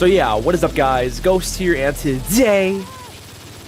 So yeah, what is up guys, Ghost here, and today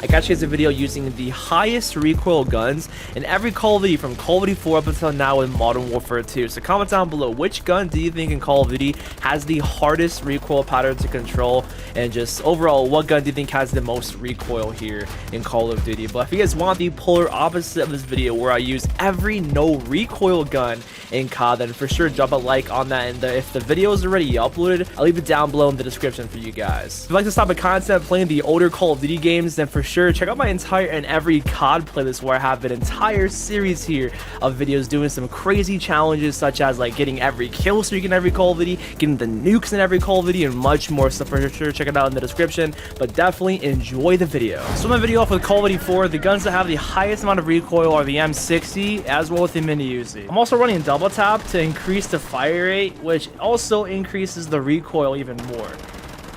I got you guys a video using the highest recoil guns in every Call of Duty from Call of Duty 4 up until now in Modern Warfare 2. So comment down below, which gun do you think in Call of Duty has the hardest recoil pattern to control, and just overall, what gun do you think has the most recoil here in Call of Duty? But if you guys want the polar opposite of this video where I use every no recoil gun in COD, then for sure drop a like on that, and if the video is already uploaded, I'll leave it down below in the description for you guys. If you like this type of content, playing the older Call of Duty games, then for sure check out my entire and every COD playlist, where I have an entire series here of videos doing some crazy challenges, such as like getting every kill streak in every Call of Duty, getting the nukes in every Call of Duty, and much more. So for sure check it out in the description, but definitely enjoy the video. So my video off with Call of Duty 4, the guns that have the highest amount of recoil are the M60 as well as the Mini Uzi. I'm also running double tap to increase the fire rate, which also increases the recoil even more.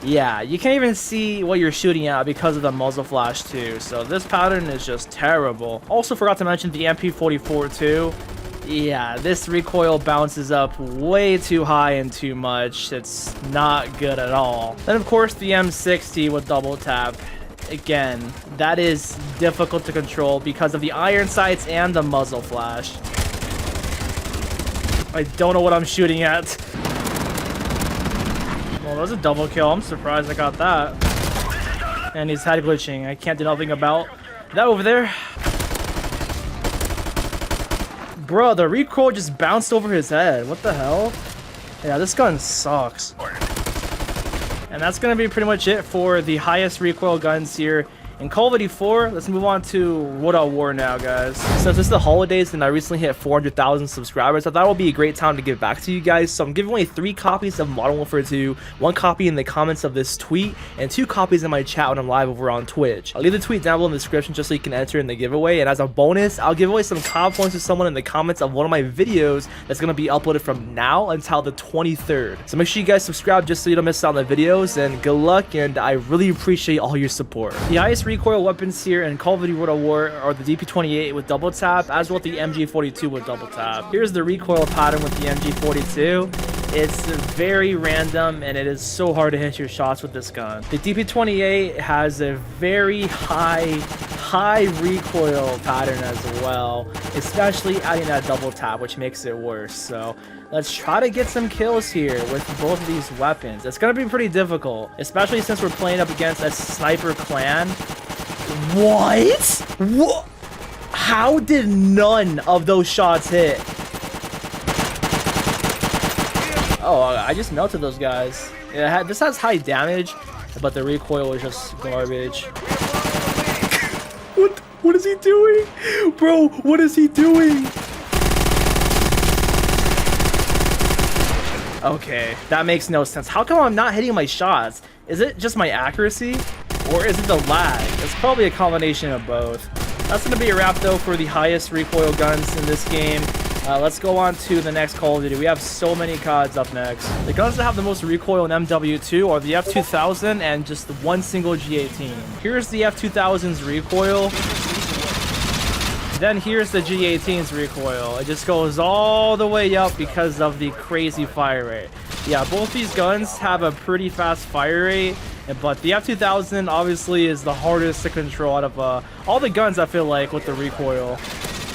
Yeah, you can't even see what you're shooting at because of the muzzle flash too, so this pattern is just terrible. Also forgot to mention the MP44 too. Yeah, this recoil bounces up way too high and too much. It's not good at all. Then of course the M60 with double tap. Again, that is difficult to control because of the iron sights and the muzzle flash. I don't know what I'm shooting at. Well, that was a double kill. I'm surprised I got that. And he's head glitching. I can't do nothing about that over there. Bro, the recoil just bounced over his head. What the hell? Yeah, this gun sucks. And that's going to be pretty much it for the highest recoil guns here in Call of Duty 4. Let's move on to World at War now, guys. Since it's the holidays and I recently hit 400,000 subscribers, I thought it would be a great time to give back to you guys. So I'm giving away 3 copies of Modern Warfare 2, 1 copy in the comments of this tweet, and 2 copies in my chat when I'm live over on Twitch. I'll leave the tweet down below in the description just so you can enter in the giveaway. And as a bonus, I'll give away some COD points to someone in the comments of one of my videos that's going to be uploaded from now until the 23rd. So make sure you guys subscribe just so you don't miss out on the videos, and good luck, and I really appreciate all your support. The highest recoil weapons here in Call of Duty World at War are the DP28 with double tap, as well as the MG42 with double tap. Here's the recoil pattern with the MG42. It's very random, and it is so hard to hit your shots with this gun. The DP28 has a very high recoil pattern as well, especially adding that double tap, which makes it worse. So let's try to get some kills here with both of these weapons. It's going to be pretty difficult, especially since we're playing up against a sniper clan. What? How did none of those shots hit? Oh, I just melted those guys. Yeah, this has high damage, but the recoil is just garbage. What is he doing? Bro, what is he doing? Okay, that makes no sense. How come I'm not hitting my shots? Is it just my accuracy? Or is it the lag? It's probably a combination of both. That's going to be a wrap though for the highest recoil guns in this game. Let's go on to the next Call of Duty. We have so many CODs up next. The guns that have the most recoil in MW2 are the F2000 and just one single G18. Here's the F2000's recoil. Then here's the G18's recoil. It just goes all the way up because of the crazy fire rate. Yeah, both these guns have a pretty fast fire rate, but the F2000 obviously is the hardest to control out of all the guns, I feel like, with the recoil.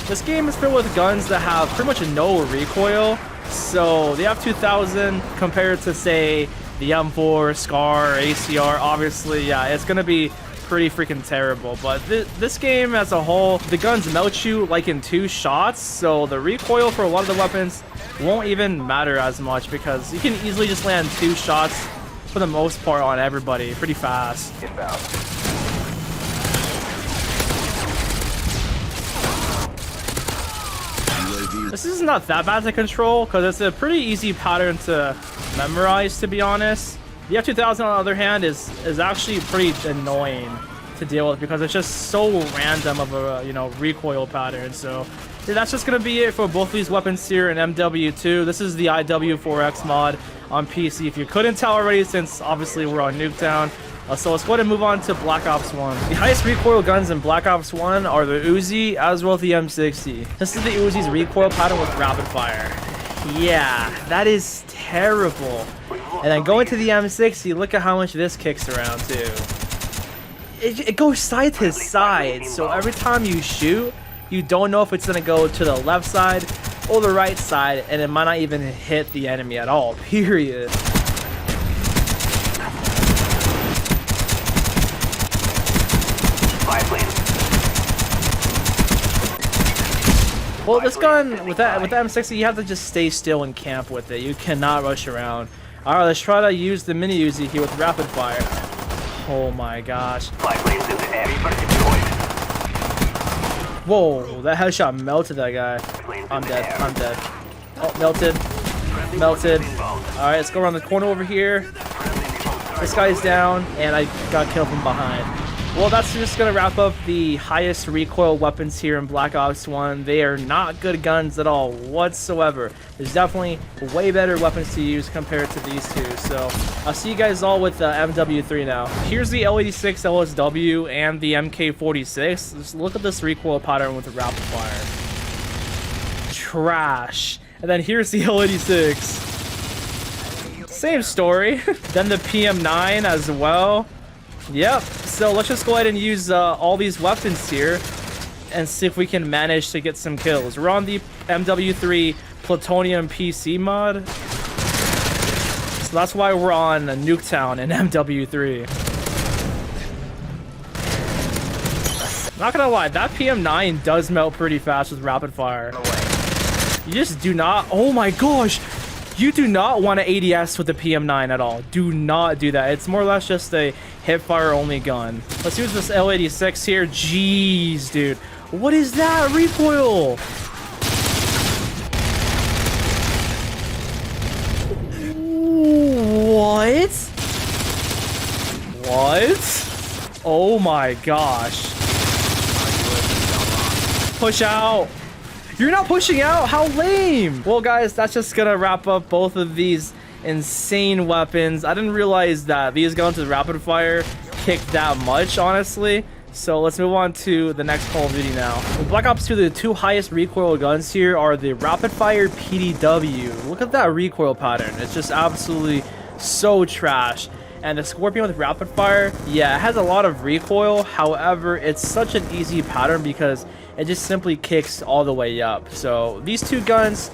This game is filled with guns that have pretty much no recoil, so the F2000 compared to, say, the M4, SCAR, ACR, obviously, yeah, it's going to be pretty freaking terrible. But this game as a whole, the guns melt you like in 2 shots, so the recoil for a lot of the weapons won't even matter as much because you can easily just land 2 shots for the most part on everybody pretty fast. This is not that bad to control because it's a pretty easy pattern to memorize, to be honest. The F2000 on the other hand is actually pretty annoying to deal with because it's just so random of a recoil pattern. So yeah, that's just gonna be it for both of these weapons here in MW2. This is the IW4X mod on PC, if you couldn't tell already, since obviously we're on Nuketown. So let's go ahead and move on to Black Ops 1. The highest recoil guns in Black Ops 1 are the Uzi as well as the M60. This is the Uzi's recoil pattern with rapid fire. Yeah, that is terrible. And then going to the M60, look at how much this kicks around too. It goes side to side, so every time you shoot, you don't know if it's gonna go to the left side or the right side, and it might not even hit the enemy at all, period. Well, this gun, with the M60, you have to just stay still and camp with it. You cannot rush around. Alright, let's try to use the mini Uzi here with rapid fire. Oh my gosh. Whoa, that headshot melted that guy. I'm dead, I'm dead. Oh, melted. Melted. Alright, let's go around the corner over here. This guy's down, and I got killed from behind. Well, that's just going to wrap up the highest recoil weapons here in Black Ops 1. They are not good guns at all whatsoever. There's definitely way better weapons to use compared to these two. So I'll see you guys all with the MW3 now. Here's the L86 LSW and the MK46. Just look at this recoil pattern with the rapid fire. Trash. And then here's the L86. Same story. Then the PM9 as well. Yep, so let's just go ahead and use all these weapons here and see if we can manage to get some kills. We're on the MW3 Plutonium PC mod, so that's why we're on Nuketown in MW3. Not gonna lie, that PM9 does melt pretty fast with rapid fire. You just do not, oh my gosh! You do not want to ADS with the PM9 at all. Do not do that. It's more or less just a hip-fire only gun. Let's use this L86 here. Jeez, dude. What is that recoil? What? What? Oh my gosh. Push out. You're not pushing out? How lame! Well, guys, that's just gonna wrap up both of these insane weapons. I didn't realize that these guns with rapid fire kick that much, honestly. So let's move on to the next Call of Duty now. In Black Ops 2, the two highest recoil guns here are the rapid fire PDW. Look at that recoil pattern. It's just absolutely so trash. And the Scorpion with rapid fire, yeah, it has a lot of recoil. However, it's such an easy pattern because it just simply kicks all the way up. So these two guns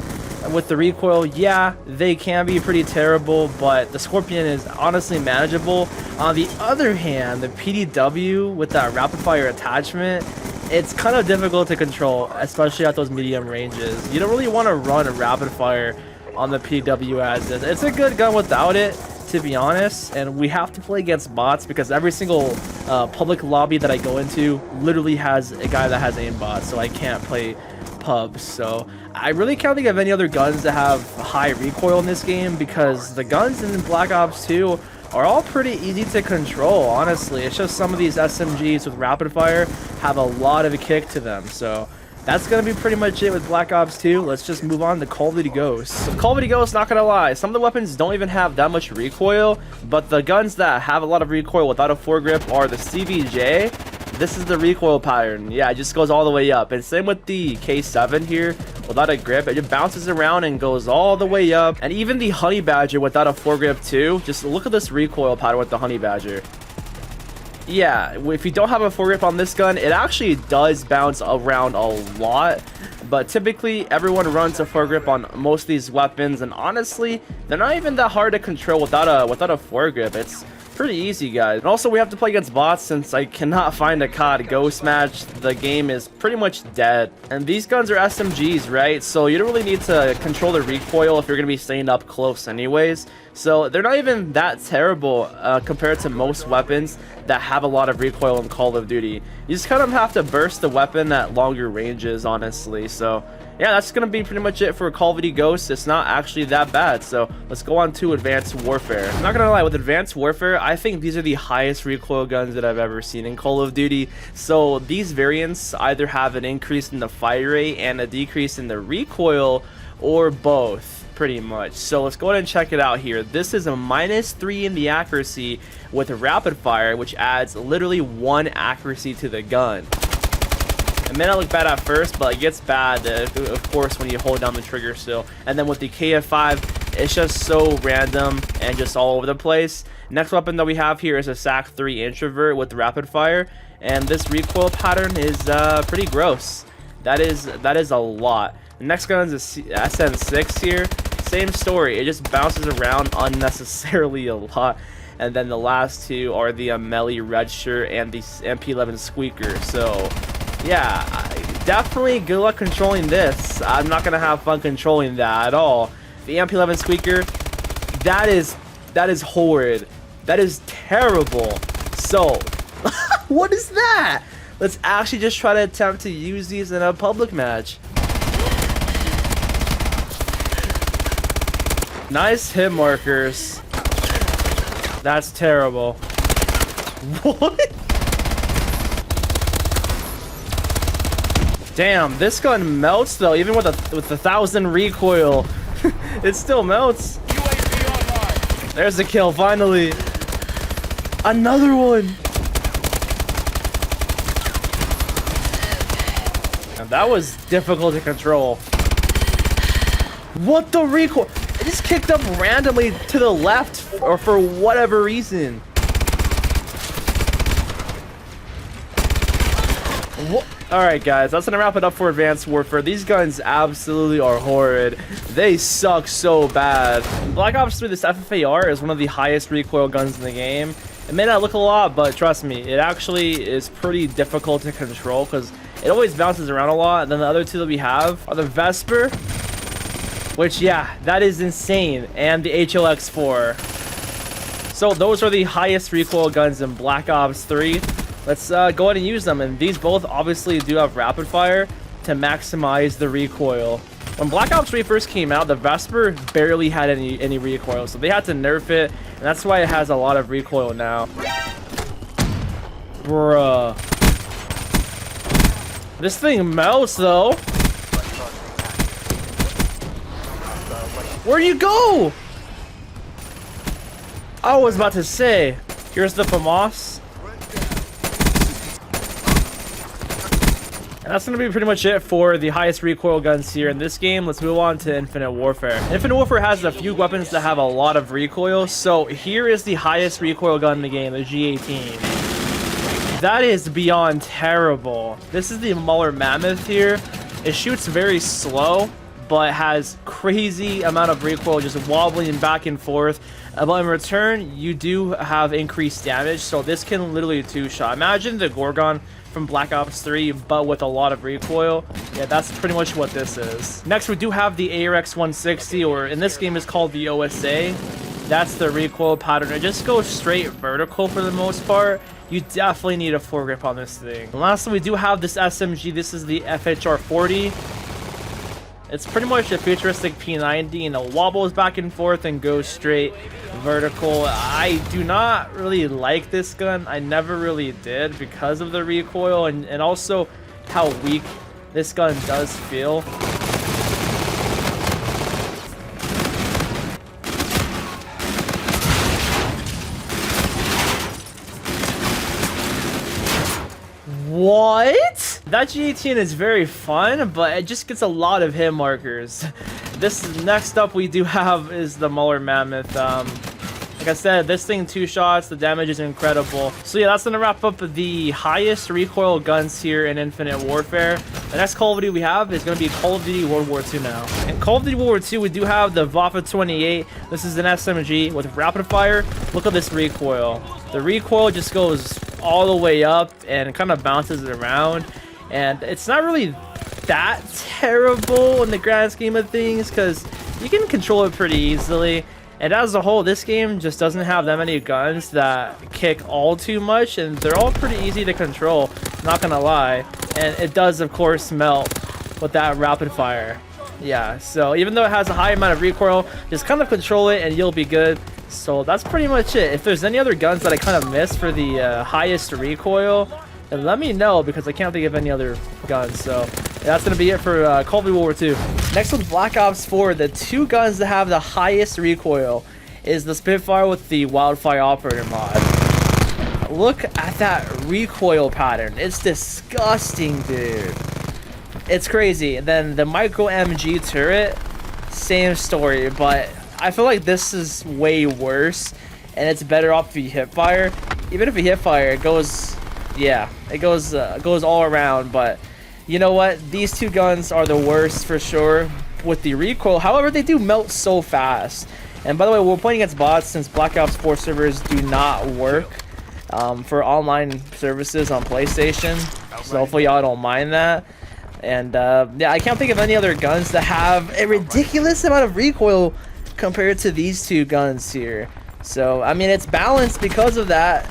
with the recoil, yeah, they can be pretty terrible, but the Scorpion is honestly manageable. On the other hand, the PDW with that rapid fire attachment, it's kind of difficult to control, especially at those medium ranges. You don't really want to run a rapid fire on the PDW as is. It's a good gun without it, to be honest, and we have to play against bots because every single public lobby that I go into literally has a guy that has aimbot, so I can't play pubs. So I really can't think of any other guns that have high recoil in this game because the guns in Black Ops 2 are all pretty easy to control, honestly. It's just some of these SMGs with rapid fire have a lot of a kick to them. So that's gonna be pretty much it with Black Ops 2. Let's just move on to Call of Duty Ghosts. So Call of Duty Ghosts, not gonna lie, some of the weapons don't even have that much recoil, but the guns that have a lot of recoil without a foregrip are the CVJ. This is the recoil pattern. Yeah, it just goes all the way up. And same with the K7 here, without a grip, it just bounces around and goes all the way up. And even the Honey Badger without a foregrip too. Just look at this recoil pattern with the Honey Badger. Yeah, if you don't have a foregrip on this gun, it actually does bounce around a lot, but typically everyone runs a foregrip on most of these weapons, and honestly, they're not even that hard to control without a foregrip. It's pretty easy, guys. And also, we have to play against bots since I cannot find a COD Ghost match. The game is pretty much dead. And these guns are SMGs, right? So you don't really need to control the recoil if you're going to be staying up close anyways. So they're not even that terrible compared to most weapons that have a lot of recoil in Call of Duty. You just kind of have to burst the weapon at longer ranges, honestly. So yeah, that's going to be pretty much it for Call of Duty Ghosts. It's not actually that bad. So let's go on to Advanced Warfare. I'm not going to lie, with Advanced Warfare, I think these are the highest recoil guns that I've ever seen in Call of Duty. So these variants either have an increase in the fire rate and a decrease in the recoil, or both, pretty much. So let's go ahead and check it out here. This is a -3 in the accuracy with rapid fire, which adds literally 1 accuracy to the gun. It may not look bad at first, but it gets bad, of course, when you hold down the trigger still. And then with the KF5, it's just so random and just all over the place. Next weapon that we have here is a SAC-3 Introvert with rapid fire, and this recoil pattern is pretty gross. That is a lot. The next gun is a SM6 here. Same story. It just bounces around unnecessarily a lot. And then the last two are the Melee Red Shirt and the MP11 Squeaker. So, yeah, definitely good luck controlling this. I'm not gonna have fun controlling that at all. The MP11 Squeaker, that is horrid. That is terrible. So, what is that? Let's actually just try to attempt to use these in a public match. Nice hit markers. That's terrible. What? Damn, this gun melts though, even with a 1,000 recoil. It still melts. There's the kill, finally. Another one. And that was difficult to control. What the recoil? It just kicked up randomly to the left, or for whatever reason. Alright guys, that's gonna wrap it up for Advanced Warfare. These guns absolutely are horrid. They suck so bad. In Black Ops 3, this FFAR is one of the highest recoil guns in the game. It may not look a lot, but trust me, it actually is pretty difficult to control because it always bounces around a lot. And then the other two that we have are the Vesper, which, yeah, that is insane, and the HLX4. So those are the highest recoil guns in Black Ops 3. Let's go ahead and use them, and these both obviously do have rapid fire to maximize the recoil. When Black Ops 3 first came out, the Vesper barely had any recoil, so they had to nerf it, and that's why it has a lot of recoil now. Bruh. This thing melts, though. Where'd you go? I was about to say, here's the FAMAS. And that's going to be pretty much it for the highest recoil guns here in this game. Let's move on to Infinite Warfare. Infinite Warfare has a few weapons that have a lot of recoil. So here is the highest recoil gun in the game, the G18. That is beyond terrible. This is the Muller Mammoth here. It shoots very slow, but has crazy amount of recoil just wobbling back and forth. But in return, you do have increased damage, so this can literally two-shot. Imagine the Gorgon from Black Ops 3, but with a lot of recoil. Yeah, that's pretty much what this is. Next, we do have the ARX 160, or in this game is called the OSA. That's the recoil pattern. It just goes straight vertical for the most part. You definitely need a foregrip on this thing. And lastly, we do have this SMG. This is the FHR 40. It's pretty much a futuristic P90, and it wobbles back and forth and goes straight vertical. I do not really like this gun. I never really did because of the recoil and also how weak this gun does feel. What? That G18 is very fun, but it just gets a lot of hit markers. This next up we do have is the Muller Mammoth. Like I said, this thing two shots, the damage is incredible. So yeah, that's gonna wrap up the highest recoil guns here in Infinite Warfare. The next Call of Duty we have is gonna be Call of Duty World War II now. In Call of Duty World War II, we do have the Waffen 28. This is an SMG with rapid fire. Look at this recoil. The recoil just goes all the way up and kind of bounces around, and it's not really that terrible in the grand scheme of things because you can control it pretty easily. And as a whole, this game just doesn't have that many guns that kick all too much, and they're all pretty easy to control, not gonna lie. And it does of course melt with that rapid fire. Yeah, so even though it has a high amount of recoil, just kind of control it and you'll be good. So that's pretty much it. If there's any other guns that I kind of missed for the highest recoil, then let me know because I can't think of any other guns. So that's going to be it for Call of Duty World War II. Next with Black Ops 4, the two guns that have the highest recoil is the Spitfire with the Wildfire Operator mod. Look at that recoil pattern. It's disgusting, dude. It's crazy. And then the Micro MG turret, same story, but I feel like this is way worse, and it's better off if you hip fire. Even if you hip fire, it goes, yeah, it goes all around. But you know what? These two guns are the worst for sure with the recoil. However, they do melt so fast. And by the way, we're playing against bots since Black Ops 4 servers do not work for online services on PlayStation. So hopefully y'all don't mind that. And yeah, I can't think of any other guns that have a ridiculous amount of recoil compared to these two guns here. So I mean, it's balanced because of that.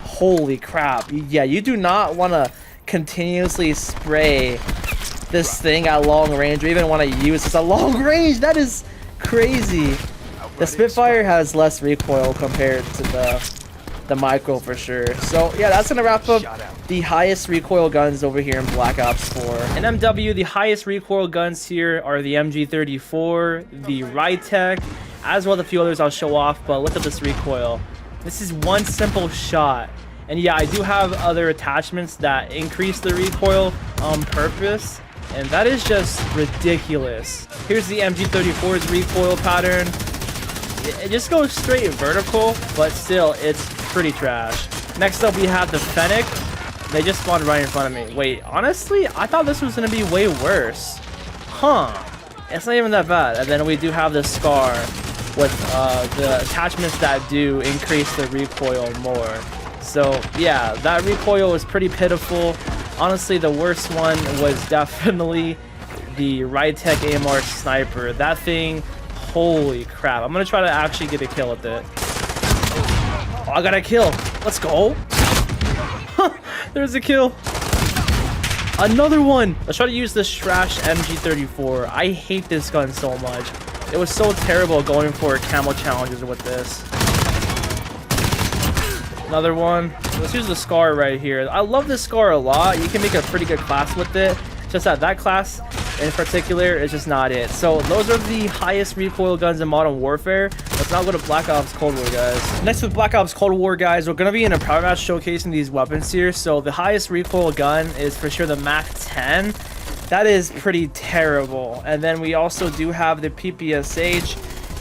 Holy crap. Yeah, you do not want to continuously spray this thing at long range, or even want to use this at long range. That is crazy. The Spitfire has less recoil compared to the micro for sure. So yeah, that's gonna wrap up the highest recoil guns over here in Black Ops 4. In MW, the highest recoil guns here are the MG34, the RECOIL, as well as a few others I'll show off. But look at this recoil. This is one simple shot. And yeah, I do have other attachments that increase the recoil on purpose, and that is just ridiculous. Here's the MG34's recoil pattern. It just goes straight vertical, but still, it's pretty trash. Next up, we have the Fennec. They just spawned right in front of me. Wait, honestly, I thought this was going to be way worse. Huh. It's not even that bad. And then we do have the Scar with the attachments that do increase the recoil more. So, yeah, that recoil is pretty pitiful. Honestly, the worst one was definitely the RECOIL AMR Sniper. That thing... Holy crap. I'm gonna try to actually get a kill with it. Oh, I got a kill. Let's go. There's a kill. Another one. Let's try to use this trash MG34. I hate this gun so much. It was so terrible going for camo challenges with this. Another one. Let's use the Scar right here. I love this Scar a lot. You can make a pretty good class with it. Just that class in particular is just not it. So those are the highest recoil guns in Modern Warfare. Let's now go to Black Ops Cold War, guys. Next with Black Ops Cold War, guys, we're gonna be in a power match showcasing these weapons here. So the highest recoil gun is for sure the MW3. That is pretty terrible. And then we also do have the PPSH.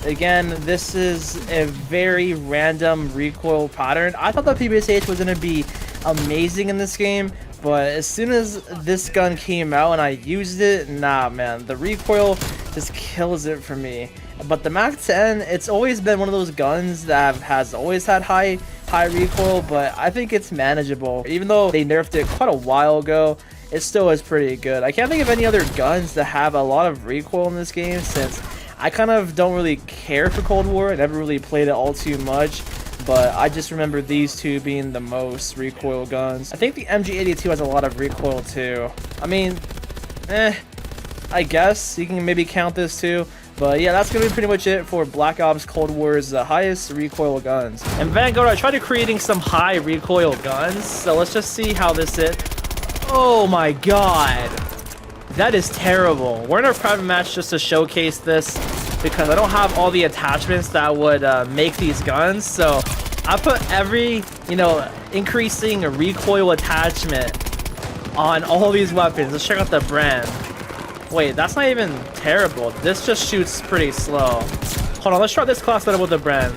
Again, this is a very random recoil pattern. I thought the PPSH was gonna be amazing in this game, but as soon as this gun came out and I used it, nah, man, the recoil just kills it for me. But the MW3, it's always been one of those guns that has always had high recoil, but I think it's manageable. Even though they nerfed it quite a while ago, it still is pretty good. I can't think of any other guns that have a lot of recoil in this game, since I kind of don't really care for Cold War. I never really played it all too much. But I just remember these two being the most recoil guns. I think the MG82 has a lot of recoil too. I mean, I guess you can maybe count this too. But yeah, that's gonna be pretty much it for Black Ops Cold War's highest recoil guns. And Vanguard, I tried creating some high recoil guns. So let's just see how this is. Oh my god. That is terrible. We're in a private match just to showcase this, because I don't have all the attachments that would make these guns. So I put every, increasing recoil attachment on all these weapons. Let's check out the brand. Wait, that's not even terrible. This just shoots pretty slow. Hold on, let's try this class better with the brand.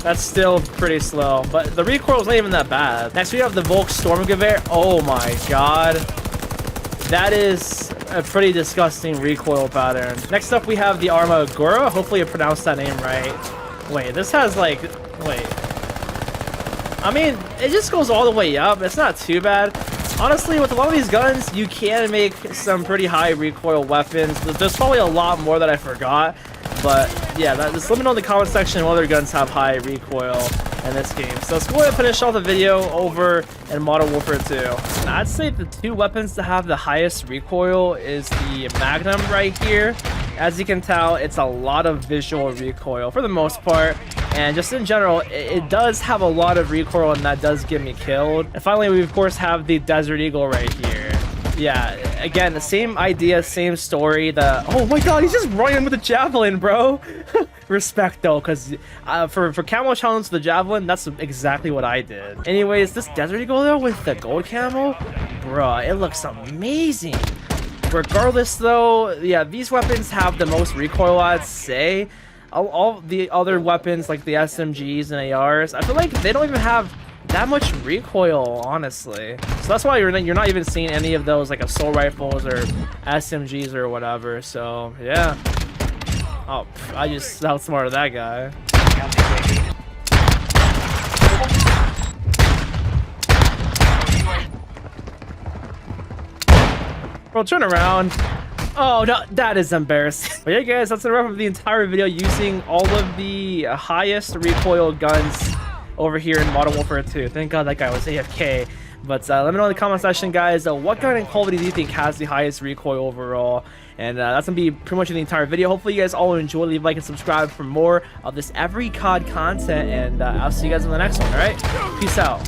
That's still pretty slow, but the recoil is not even that bad. Next, we have the Volk Stormgewehr. Oh my god. That is a pretty disgusting recoil pattern. Next up, we have the Armagura. Hopefully I pronounced that name right. Wait, this has wait. I mean, it just goes all the way up. It's not too bad. Honestly, with a lot of these guns, you can make some pretty high recoil weapons. There's probably a lot more that I forgot. But yeah, just let me know in the comment section what other guns have high recoil in this game. So let's go ahead and finish off the video over in Modern Warfare 2. And I'd say the two weapons that have the highest recoil is the Magnum right here. As you can tell, it's a lot of visual recoil for the most part. And just in general, it does have a lot of recoil, and that does get me killed. And finally, we of course have the Desert Eagle right here. Yeah, again, the same idea, same story. Oh my god, he's just running with the javelin, bro. Respect though, because for camo challenge the javelin, that's exactly what I did. Anyways, this Desert Eagle though with the gold camo, bro, it looks amazing. Regardless though, yeah, these weapons have the most recoil, I'd say. All the other weapons like the SMGs and ARs, I feel like they don't even have that much recoil, honestly. So that's why you're not even seeing any of those like assault rifles or SMGs or whatever. So yeah. Oh, I just outsmarted that guy. Bro, turn around. Oh, no, that is embarrassing. But yeah, guys, that's the wrap of the entire video using all of the highest recoil guns over here in Modern Warfare 2. Thank God that guy was AFK. But let me know in the comment section, guys, what gun in Call of Duty do you think has the highest recoil overall? And that's going to be pretty much the entire video. Hopefully, you guys all enjoy. Leave a like and subscribe for more of this Every COD content. And I'll see you guys in the next one, all right? Peace out.